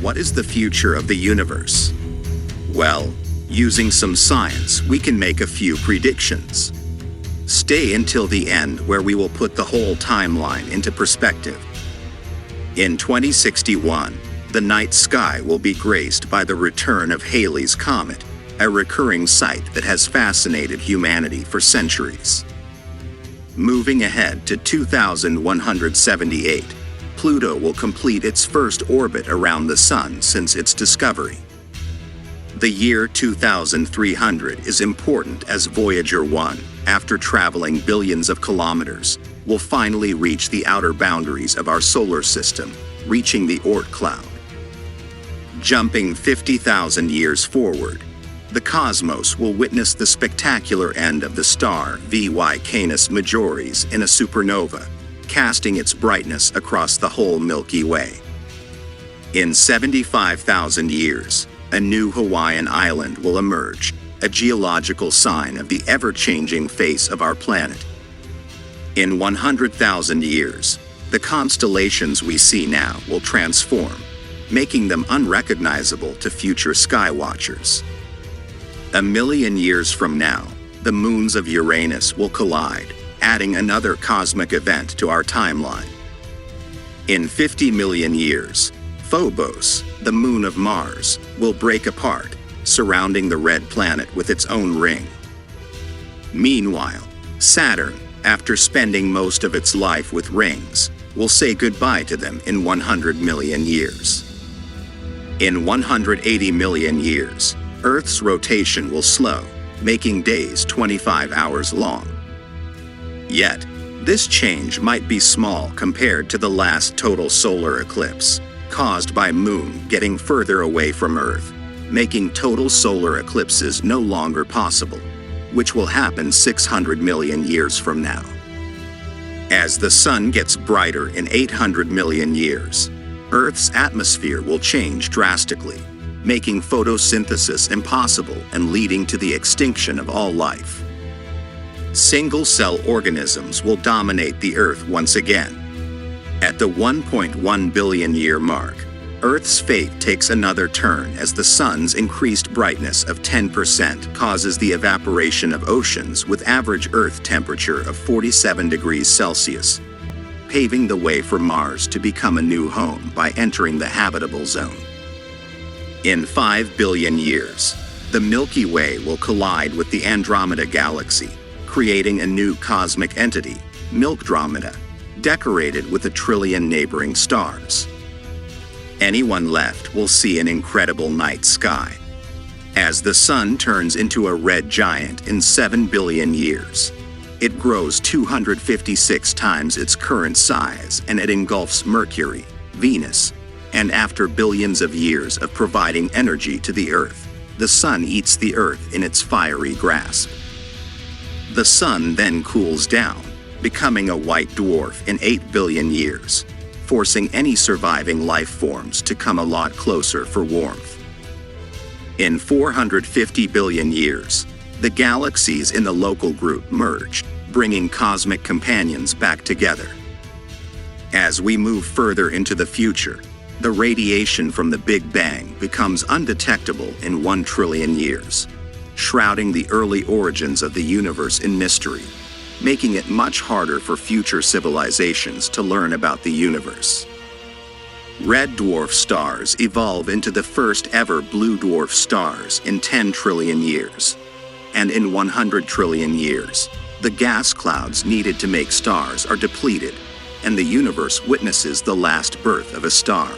What is the future of the universe? Well, using some science, we can make a few predictions. Stay until the end where we will put the whole timeline into perspective. In 2061, the night sky will be graced by the return of Halley's Comet, a recurring sight that has fascinated humanity for centuries. Moving ahead to 2178, Pluto will complete its first orbit around the Sun since its discovery. The year 2300 is important as Voyager 1, after traveling billions of kilometers, will finally reach the outer boundaries of our solar system, reaching the Oort cloud. Jumping 50,000 years forward, the cosmos will witness the spectacular end of the star VY Canis Majoris in a supernova, casting its brightness across the whole Milky Way. In 75,000 years, a new Hawaiian island will emerge, a geological sign of the ever-changing face of our planet. In 100,000 years, the constellations we see now will transform, making them unrecognizable to future skywatchers. A million years from now, the moons of Uranus will collide, adding another cosmic event to our timeline. In 50 million years, Phobos, the moon of Mars, will break apart, surrounding the red planet with its own ring. Meanwhile, Saturn, after spending most of its life with rings, will say goodbye to them in 100 million years. In 180 million years, Earth's rotation will slow, making days 25 hours long. Yet, this change might be small compared to the last total solar eclipse, caused by Moon getting further away from Earth, making total solar eclipses no longer possible, which will happen 600 million years from now. As the Sun gets brighter in 800 million years, Earth's atmosphere will change drastically, making photosynthesis impossible and leading to the extinction of all life. Single-cell organisms will dominate the Earth once again. At the 1.1 billion year mark, Earth's fate takes another turn as the Sun's increased brightness of 10% causes the evaporation of oceans with average Earth temperature of 47 degrees Celsius, paving the way for Mars to become a new home by entering the habitable zone. In 5 billion years, the Milky Way will collide with the Andromeda Galaxy, creating a new cosmic entity, Milkdromeda, decorated with 1 trillion neighboring stars. Anyone left will see an incredible night sky. As the Sun turns into a red giant in 7 billion years, it grows 256 times its current size and it engulfs Mercury, Venus, and after billions of years of providing energy to the Earth, the Sun eats the Earth in its fiery grasp. The Sun then cools down, becoming a white dwarf in 8 billion years, forcing any surviving life forms to come a lot closer for warmth. In 450 billion years, the galaxies in the local group merge, bringing cosmic companions back together. As we move further into the future, the radiation from the Big Bang becomes undetectable in 1 trillion years, shrouding the early origins of the universe in mystery, making it much harder for future civilizations to learn about the universe. Red dwarf stars evolve into the first ever blue dwarf stars in 10 trillion years. And in 100 trillion years, the gas clouds needed to make stars are depleted, and the universe witnesses the last birth of a star.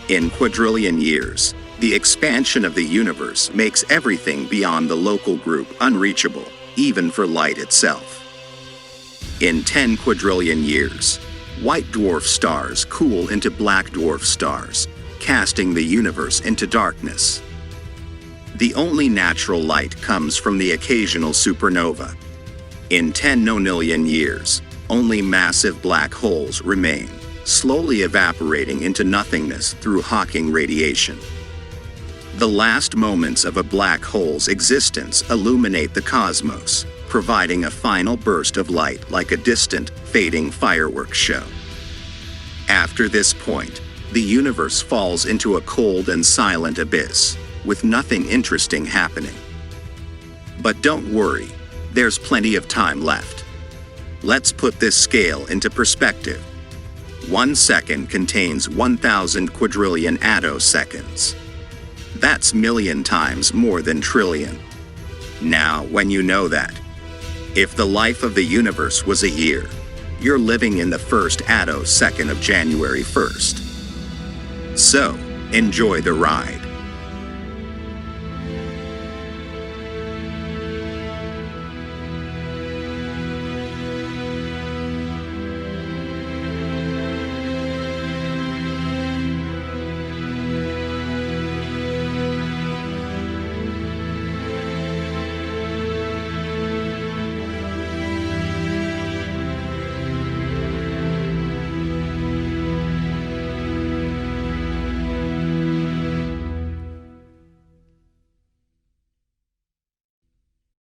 In quadrillion years, the expansion of the universe makes everything beyond the local group unreachable, even for light itself. In 10 quadrillion years, white dwarf stars cool into black dwarf stars, casting the universe into darkness. The only natural light comes from the occasional supernova. In 10 nonillion years, only massive black holes remain, slowly evaporating into nothingness through Hawking radiation. The last moments of a black hole's existence illuminate the cosmos, providing a final burst of light like a distant, fading fireworks show. After this point, the universe falls into a cold and silent abyss, with nothing interesting happening. But don't worry, there's plenty of time left. Let's put this scale into perspective. 1 second contains 1,000 quadrillion attoseconds. That's million times more than trillion. Now, when you know that, if the life of the universe was a year, you're living in the first attosecond of January 1st. So, enjoy the ride.